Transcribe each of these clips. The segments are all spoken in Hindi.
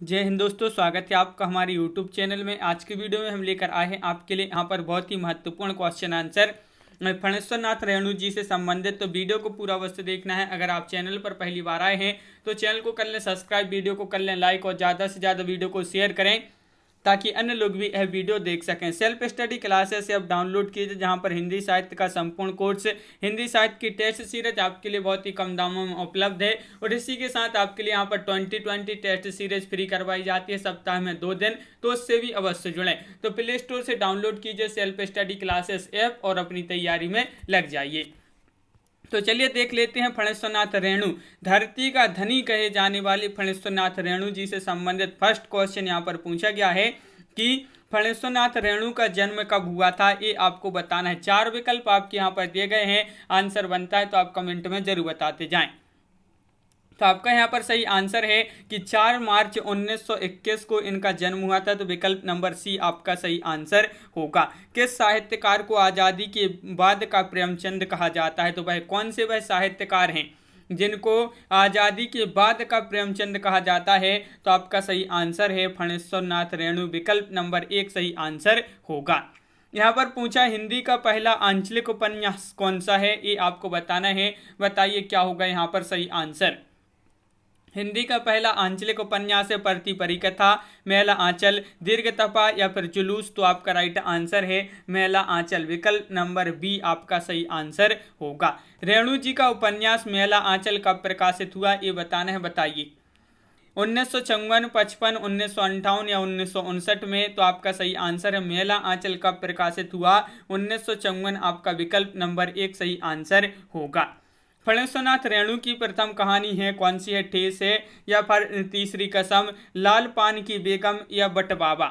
जय हिंद दोस्तों, स्वागत है आपका हमारे YouTube चैनल में। आज की वीडियो में हम लेकर आए हैं आपके लिए यहाँ पर बहुत ही महत्वपूर्ण क्वेश्चन आंसर फणेश्वर नाथ रेणु जी से संबंधित। तो वीडियो को पूरा अवश्य देखना है। अगर आप चैनल पर पहली बार आए हैं तो चैनल को कर लें सब्सक्राइब, वीडियो को कर लें लाइक और ज़्यादा से ज़्यादा वीडियो को शेयर करें ताकि अन्य लोग भी यह वीडियो देख सकें। सेल्फ स्टडी क्लासेस से आप डाउनलोड कीजिए, जहां पर हिंदी साहित्य का संपूर्ण कोर्स, हिंदी साहित्य की टेस्ट सीरीज आपके लिए बहुत ही कम दामों में उपलब्ध है। और इसी के साथ आपके लिए यहां पर 2020 टेस्ट सीरीज फ्री करवाई जाती है सप्ताह में 2 दिन, तो उससे भी अवश्य जुड़ें। तो प्ले स्टोर से डाउनलोड कीजिए सेल्फ स्टडी क्लासेस ऐप और अपनी तैयारी में लग जाइए। तो चलिए देख लेते हैं फणेश्वर नाथ रेणु, धरती का धनी कहे जाने वाले फणेश्वर नाथ रेणु जी से संबंधित फर्स्ट क्वेश्चन यहाँ पर पूछा गया है कि फणेश्वर नाथ रेणु का जन्म कब हुआ था, ये आपको बताना है। 4 विकल्प आपके यहाँ पर दिए गए हैं, आंसर बनता है तो आप कमेंट में जरूर बताते जाएं। तो आपका यहाँ पर सही आंसर है कि 4 मार्च 1921 को इनका जन्म हुआ था। तो विकल्प नंबर सी आपका सही आंसर होगा। किस साहित्यकार को आज़ादी के बाद का प्रेमचंद कहा जाता है? तो वह कौन से वह साहित्यकार हैं जिनको आज़ादी के बाद का प्रेमचंद कहा जाता है? तो आपका सही आंसर है फणेश्वर नाथ रेणु, विकल्प नंबर 1 सही आंसर होगा। यहाँ पर पूछा हिंदी का पहला आंचलिक उपन्यास कौन सा है, ये आपको बताना है। बताइए क्या होगा यहाँ पर सही आंसर। हिंदी का पहला आंचलिक उपन्यास है परती परिकथा, मेला आंचल, दीर्घ तपा या फिर जुलूस? तो आपका राइट आंसर है मेला आंचल, विकल्प नंबर बी आपका सही आंसर होगा। रेणु जी का उपन्यास मेला आंचल कब प्रकाशित हुआ, ये बताना है। बताइए 1954, 55, 1958 या 1959 में? तो आपका सही आंसर है मेला आंचल कब प्रकाशित हुआ, 1954 आपका विकल्प नंबर 1 सही आंसर होगा। फणेश्वर नाथ रेणु की प्रथम कहानी है कौन सी है? ठेस है या फिर तीसरी कसम, लाल पान की बेगम या बटबाबा?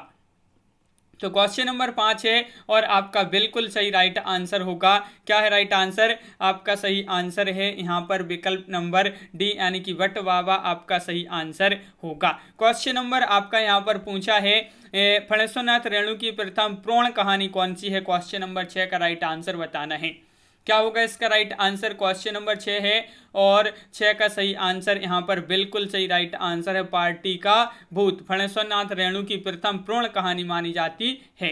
तो क्वेश्चन नंबर 5 है और आपका बिल्कुल सही राइट आंसर होगा। क्या है राइट आंसर? आपका सही आंसर है यहाँ पर विकल्प नंबर डी यानी कि बटबाबा आपका सही आंसर होगा। क्वेश्चन नंबर आपका यहाँ पर पूछा है फणेश्वर नाथ रेणु की प्रथम प्रोण कहानी कौन सी है? क्वेश्चन नंबर 6 का राइट आंसर बताना है। क्या होगा इसका राइट आंसर? क्वेश्चन नंबर 6 है और 6 का सही आंसर यहाँ पर बिल्कुल सही राइट आंसर है पार्टी का भूत, फणेश्वर नाथ रेणु की प्रथम प्रोण कहानी मानी जाती है।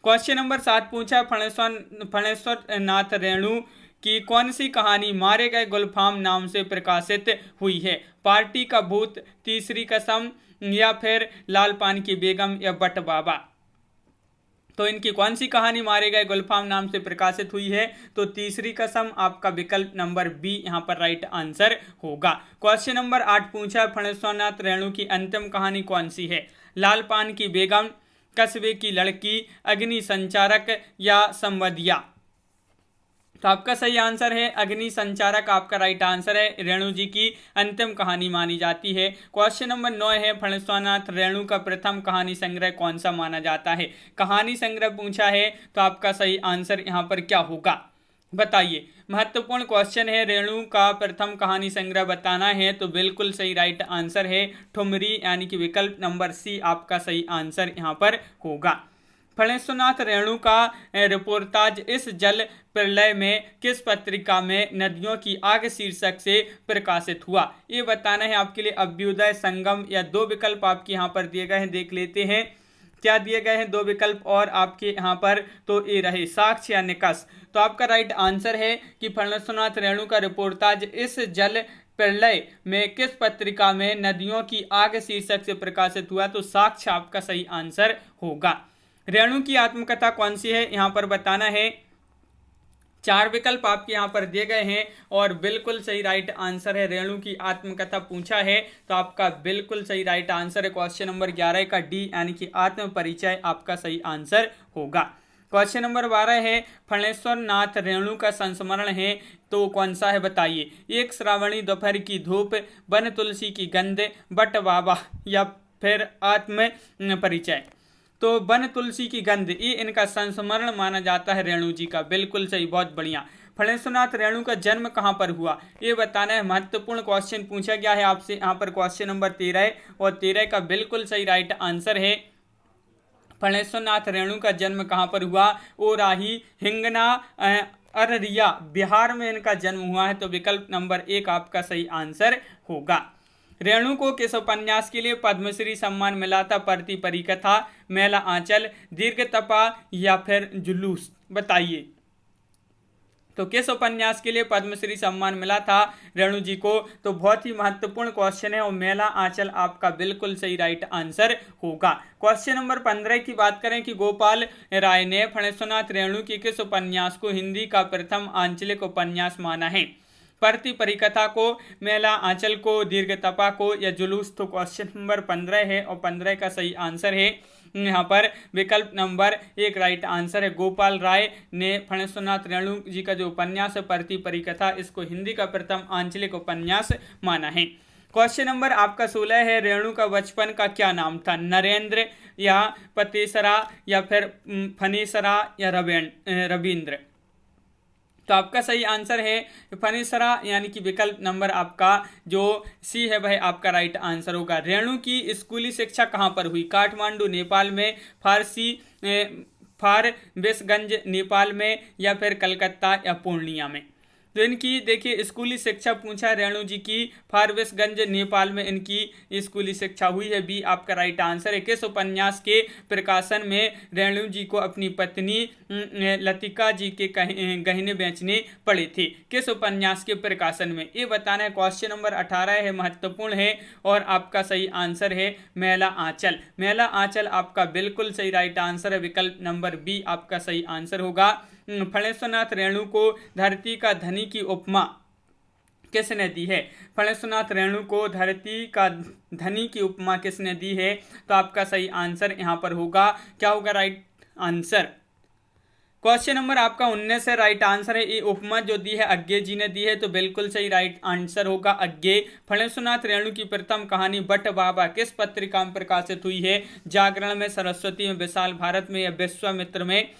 क्वेश्चन नंबर 7 पूछा फणेश्वर नाथ रेणु की कौन सी कहानी मारे गए गुलफाम नाम से प्रकाशित हुई है? पार्टी का भूत, तीसरी कसम या फिर लाल पान की बेगम या बटबाबा? तो इनकी कौन सी कहानी मारे गए गुलफाम नाम से प्रकाशित हुई है? तो तीसरी कसम आपका विकल्प नंबर बी यहाँ पर राइट आंसर होगा। क्वेश्चन नंबर 8 पूछा फणेश्वर नाथ रेणु की अंतिम कहानी कौन सी है? लाल पान की बेगम, कस्बे की लड़की, अग्नि संचारक या संवदिया? तो आपका सही आंसर है अग्नि संचारक आपका राइट आंसर है, रेणु जी की अंतिम कहानी मानी जाती है। क्वेश्चन नंबर 9 है फणेश्वर नाथ रेणु का प्रथम कहानी संग्रह कौन सा माना जाता है? कहानी संग्रह पूछा है तो आपका सही आंसर यहाँ पर क्या होगा? बताइए, महत्वपूर्ण क्वेश्चन है। रेणु का प्रथम कहानी संग्रह बताना है तो बिल्कुल सही राइट आंसर है ठुमरी यानी कि विकल्प नंबर सी आपका सही आंसर यहाँ पर होगा। फणेश्वर नाथ रेणु का रिपोर्टाज इस जल प्रलय में किस पत्रिका में नदियों की आग शीर्षक से प्रकाशित हुआ? ये बताना है आपके लिए। अभ्युदय, संगम या 2 विकल्प आपके यहाँ पर दिए गए हैं, देख लेते हैं क्या दिए गए हैं 2 विकल्प और आपके यहाँ पर। तो ये रहे साक्ष्य या निकष। तो आपका राइट आंसर है कि फणेश्वर नाथ रेणु का रिपोर्टाज इस जल प्रलय में किस पत्रिका में नदियों की आग शीर्षक से प्रकाशित हुआ? तो साक्ष्य आपका सही आंसर होगा। रेणु की आत्मकथा कौन सी है यहाँ पर बताना है। 4 विकल्प आपके यहाँ पर दिए गए हैं और बिल्कुल सही राइट आंसर है रेणु की आत्मकथा पूछा है तो आपका बिल्कुल सही राइट आंसर है क्वेश्चन नंबर 11 का डी यानी कि आत्म परिचय आपका सही आंसर होगा। क्वेश्चन नंबर 12 है फणेश्वर नाथ रेणु का संस्मरण है तो कौन सा है? बताइए, एक श्रावणी दोपहर की धूप, वन तुलसी की गंध, बटबाबा या फिर आत्म परिचय? तो वन तुलसी की गंध ये इनका संस्मरण माना जाता है रेणु जी का, बिल्कुल सही, बहुत बढ़िया। फणेश्वर नाथ रेणु का जन्म कहाँ पर हुआ ये बताना है। महत्वपूर्ण क्वेश्चन पूछा गया है आपसे यहाँ पर क्वेश्चन नंबर 13 है और 13 का बिल्कुल सही राइट आंसर है फणेश्वर नाथ रेणु का जन्म कहाँ पर हुआ? ओराही, हिंगना, अररिया, बिहार में इनका जन्म हुआ है। तो विकल्प नंबर 1 आपका सही आंसर होगा। रेणु को किस उपन्यास के लिए पद्मश्री सम्मान मिला था? परती परिकथा, मैला आंचल, दीर्घ तपा या फिर जुलूस? बताइए। तो किस उपन्यास के लिए पद्मश्री सम्मान मिला था रेणु जी को? तो बहुत ही महत्वपूर्ण क्वेश्चन है और मैला आंचल आपका बिल्कुल सही राइट आंसर होगा। क्वेश्चन नंबर 15 की बात करें कि गोपाल राय ने फणेश्वरनाथ रेणु की किस उपन्यास को हिंदी का प्रथम आंचलिक उपन्यास माना है? परती परिकथा को, मैला आंचल को, दीर्घ तपा को या जुलूस? तो क्वेश्चन नंबर 15 है और 15 का सही आंसर है यहाँ पर विकल्प नंबर 1 राइट आंसर है। गोपाल राय ने फणेश्वरनाथ रेणु जी का जो उपन्यास है परती परिकथा, इसको हिंदी का प्रथम आंचलिक उपन्यास माना है। क्वेश्चन नंबर आपका 16 है, रेणु का बचपन का क्या नाम था? नरेंद्र या पतेसरा या फिर फणेसरा या रविंद्र? तो आपका सही आंसर है फणेसरा, यानी कि विकल्प नंबर आपका जो सी है वह आपका राइट आंसर होगा। रेणु की स्कूली शिक्षा कहाँ पर हुई? काठमांडू नेपाल में, फारबिसगंज नेपाल में या फिर कलकत्ता या पूर्णिया में? तो इनकी देखिए स्कूली शिक्षा पूछा रेणु जी की, फारबिसगंज नेपाल में इनकी स्कूली शिक्षा हुई है, बी आपका राइट आंसर है। किस उपन्यास के प्रकाशन में रेणु जी को अपनी पत्नी लतिका जी के गहने बेचने पड़े थे? किस उपन्यास के प्रकाशन में, ये बताना है। क्वेश्चन नंबर 18 है, महत्वपूर्ण है और आपका सही आंसर है मैला आंचल। मैला आंचल आपका बिल्कुल सही राइट आंसर है, विकल्प नंबर बी आपका सही आंसर होगा। फणेश्वरनाथ रेणु को धरती का धनी की उपमा किसने दी है? फणेश्वरनाथ रेणु को धरती का धनी की उपमा किसने दी है? तो आपका सही आंसर यहाँ पर होगा, क्या होगा राइट आंसर? क्वेश्चन नंबर आपका 19 है, राइट आंसर है। ये उपमा जो दी है अज्ञे जी ने दी है, तो बिल्कुल सही राइट आंसर होगा अज्ञे। फणेश्वरनाथ रेणु की प्रथम कहानी बट बाबा किस पत्रिका में प्रकाशित हुई है? जागरण में, सरस्वती में, विशाल भारत में या विश्वामित्र में?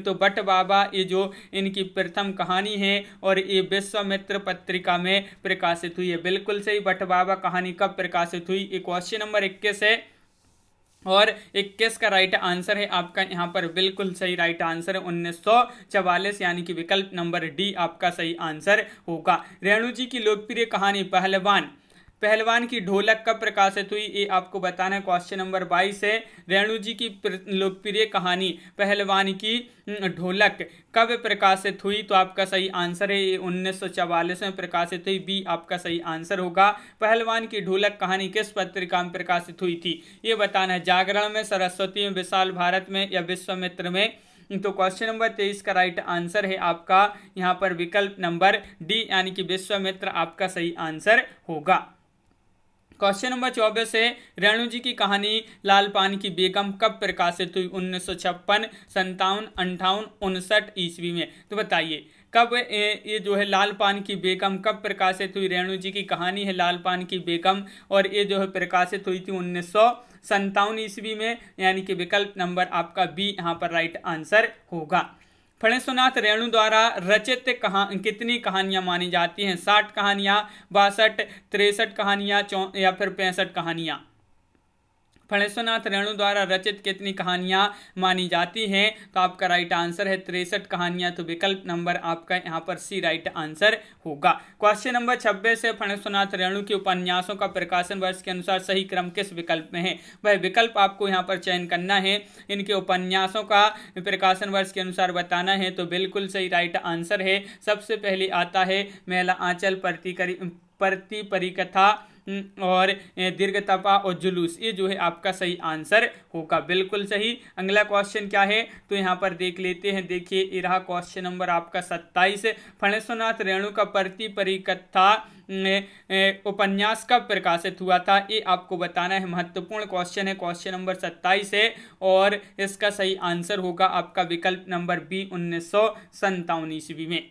तो बट बाबा ये जो इनकी प्रथम कहानी है और ये विश्वामित्र पत्रिका में प्रकाशित हुई है। बिल्कुल सही, बट बाबा कहानी कब प्रकाशित हुई? ये क्वेश्चन नंबर 21 है और 21 का राइट आंसर है आपका यहाँ पर बिल्कुल सही राइट आंसर है 1944, यानी कि विकल्प नंबर डी आपका सही आंसर होगा। रेणु जी की लोकप्रिय कहानी पहलवान की ढोलक कब प्रकाशित हुई? ये आपको बताना है। क्वेश्चन नंबर 22 है, रेणु जी की लोकप्रिय कहानी पहलवान की ढोलक कब प्रकाशित हुई? तो आपका सही आंसर है 1944 में प्रकाशित हुई, बी आपका सही आंसर होगा। पहलवान की ढोलक कहानी किस पत्रिका में प्रकाशित हुई थी? ये बताना है। जागरण में, सरस्वती में, विशाल भारत में या विश्वामित्र में? तो क्वेश्चन नंबर 23 का राइट आंसर है आपका यहाँ पर विकल्प नंबर डी, यानी कि विश्वामित्र आपका सही आंसर होगा। क्वेश्चन नंबर 24 है, रेणु जी की कहानी लाल पानी की बेगम कब प्रकाशित हुई? 1956, 57, 58, 59 ईस्वी में? तो बताइए कब ये जो है लाल पान की बेगम कब प्रकाशित हुई? रेणु जी की कहानी है लाल पान की बेगम और ये जो है प्रकाशित हुई थी 1957 ईस्वी में, यानी कि विकल्प नंबर आपका बी यहाँ पर राइट आंसर होगा। फणेश्वरनाथ रेणु द्वारा रचित कितनी कहानियां मानी जाती हैं? 60 कहानियां, 62, 63 कहानियां या फिर 65 कहानियां? फणेश्वरनाथ रेणु द्वारा रचित कितनी कहानियां मानी जाती हैं? तो आपका राइट आंसर है 63 कहानियां, तो विकल्प नंबर आपका यहाँ पर सी राइट आंसर होगा। क्वेश्चन नंबर 26 है, फणेश्वरनाथ रेणु के उपन्यासों का प्रकाशन वर्ष के अनुसार सही क्रम किस विकल्प में है? वह विकल्प आपको यहाँ पर चयन करना है। इनके उपन्यासों का प्रकाशन वर्ष के अनुसार बताना है, तो बिल्कुल सही राइट आंसर है। सबसे पहले आता है मैला आंचल, परती परिकथा और दीर्घ तपा और जुलूस, ये जो है आपका सही आंसर होगा, बिल्कुल सही। अगला क्वेश्चन क्या है तो यहाँ पर देख लेते हैं। देखिए ये रहा क्वेश्चन नंबर आपका 27। फणेश्वरनाथ रेणु का परती परिकथा उपन्यास कब प्रकाशित हुआ था? ये आपको बताना है, महत्वपूर्ण क्वेश्चन है। क्वेश्चन नंबर 27 है और इसका सही आंसर होगा आपका विकल्प नंबर बी 1957 ईस्वी में।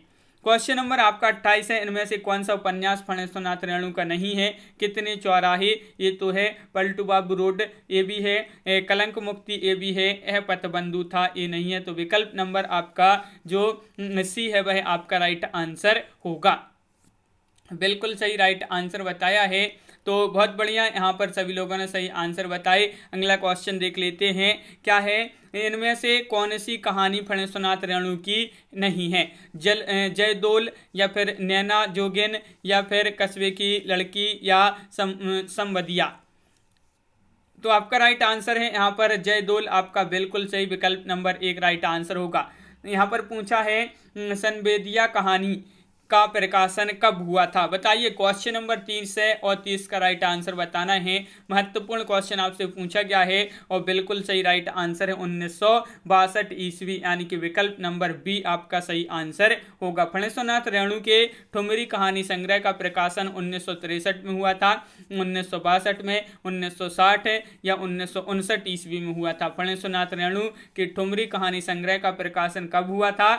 क्वेश्चन नंबर आपका 28 है, इनमें से कौन सा उपन्यास फणेश्वरनाथ रेणु का नहीं है? कितने चौराहे, ये तो है। पलटू बाबू रोड, ये भी है। कलंक मुक्ति, ये भी है। यह पतबंधु था, ये नहीं है। तो विकल्प नंबर आपका जो सी है वह आपका राइट आंसर होगा, बिल्कुल सही राइट आंसर बताया है। तो बहुत बढ़िया, यहाँ पर सभी लोगों ने सही आंसर बताए। अगला क्वेश्चन देख लेते हैं क्या है। इनमें से कौन सी कहानी फणीश्वरनाथ रेणु की नहीं है? जयदोल, या फिर नैना जोगिन, या फिर कस्बे की लड़की, या संवदिया। तो आपका राइट आंसर है यहाँ पर जयदोल, आपका बिल्कुल सही विकल्प नंबर 1 राइट आंसर होगा। यहाँ पर पूछा है संवेदिया कहानी का प्रकाशन कब हुआ था? बताइए। क्वेश्चन नंबर 30 है और 30 का राइट आंसर बताना है। महत्वपूर्ण क्वेश्चन आपसे पूछा गया है और बिल्कुल सही राइट आंसर है 1962 ईस्वी, यानी कि विकल्प नंबर बी आपका सही आंसर होगा। फणीश्वरनाथ रेणु के ठुमरी कहानी संग्रह का प्रकाशन 1963 में हुआ था, 1962 में, 1960 या 1959 ईस्वी में हुआ था? फणीश्वरनाथ रेणु की ठुमरी कहानी संग्रह का प्रकाशन कब हुआ था?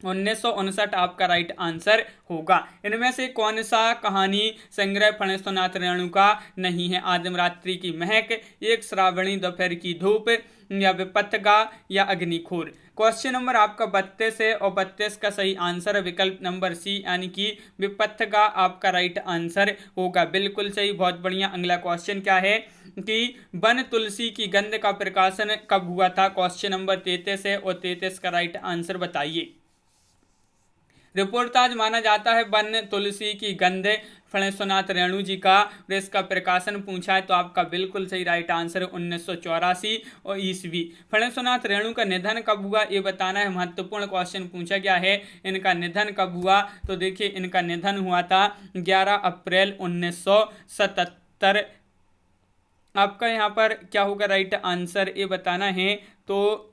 1959 आपका राइट आंसर होगा। इनमें से कौन सा कहानी संग्रह फणीश्वरनाथ रेणु का नहीं है? आदिम रात्रि की महक, एक श्रावणी दोपहर की धूप, या विपत्तिगा, या अग्निखोर? क्वेश्चन नंबर आपका 32 है और 32 का सही आंसर विकल्प नंबर सी, यानी कि विपत्तिगा आपका राइट आंसर होगा। बिल्कुल सही, बहुत बढ़िया। अगला क्वेश्चन क्या है कि वन तुलसी की गंध का प्रकाशन कब हुआ था? क्वेश्चन नंबर 33 है और 33 का राइट आंसर बताइए। रिपोर्टाज माना जाता है वन तुलसी की गंध फणीश्वरनाथ रेणु जी का, इसका प्रकाशन पूछा है तो आपका बिल्कुल सही राइट आंसर है 1984 और ईस्वी। फणीश्वरनाथ रेणु का निधन कब हुआ ये बताना है। महत्वपूर्ण क्वेश्चन पूछा गया है। इनका निधन कब हुआ? तो देखिए, इनका निधन हुआ था 11 अप्रैल 1977। आपका यहाँ पर क्या होगा राइट आंसर ये बताना है। तो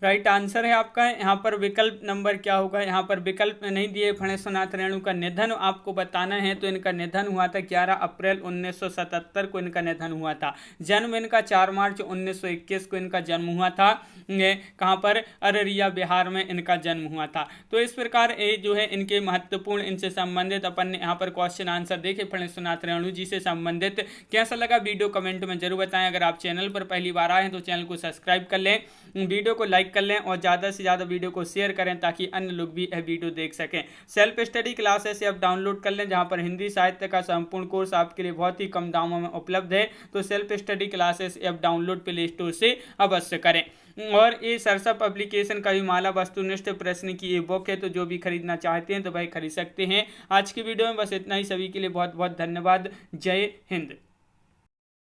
राइट आंसर है आपका यहाँ पर विकल्प नंबर क्या होगा? यहाँ पर विकल्प में नहीं दिए। फणीश्वरनाथ रेणु का निधन आपको बताना है तो इनका निधन हुआ था 11 अप्रैल 1977 को इनका निधन हुआ था। जन्म इनका 4 मार्च 1921 को इनका जन्म हुआ था। कहाँ पर? अररिया बिहार में इनका जन्म हुआ था। तो इस प्रकार ये जो है इनके महत्वपूर्ण, इनसे संबंधित अपन ने यहाँ पर क्वेश्चन आंसर देखे फणीश्वरनाथ रेणु जी से संबंधित। कैसा लगा वीडियो कमेंट में जरूर बताएं। अगर आप चैनल पर पहली बार आए हैं तो चैनल को सब्सक्राइब कर लें, वीडियो को लाइक कर लें और ज़्यादा से ज़्यादा वीडियो को शेयर करें ताकि अन्य लोग भी यह वीडियो देख सकें। सेल्फ स्टडी क्लासेस आप डाउनलोड कर लें, जहां पर हिंदी साहित्य का संपूर्ण कोर्स आपके लिए बहुत ही कम दामों में उपलब्ध है। तो self study classes app download play store से अवश्य करें। और ये सरसा पब्लिकेशन का भी माला वस्तुनिष्ठ प्रश्न की ये बुक है, तो जो भी खरीदना चाहते हैं तो भाई खरीद सकते हैं। आज की वीडियो में बस इतना ही। सभी के लिए बहुत बहुत धन्यवाद। जय हिंद।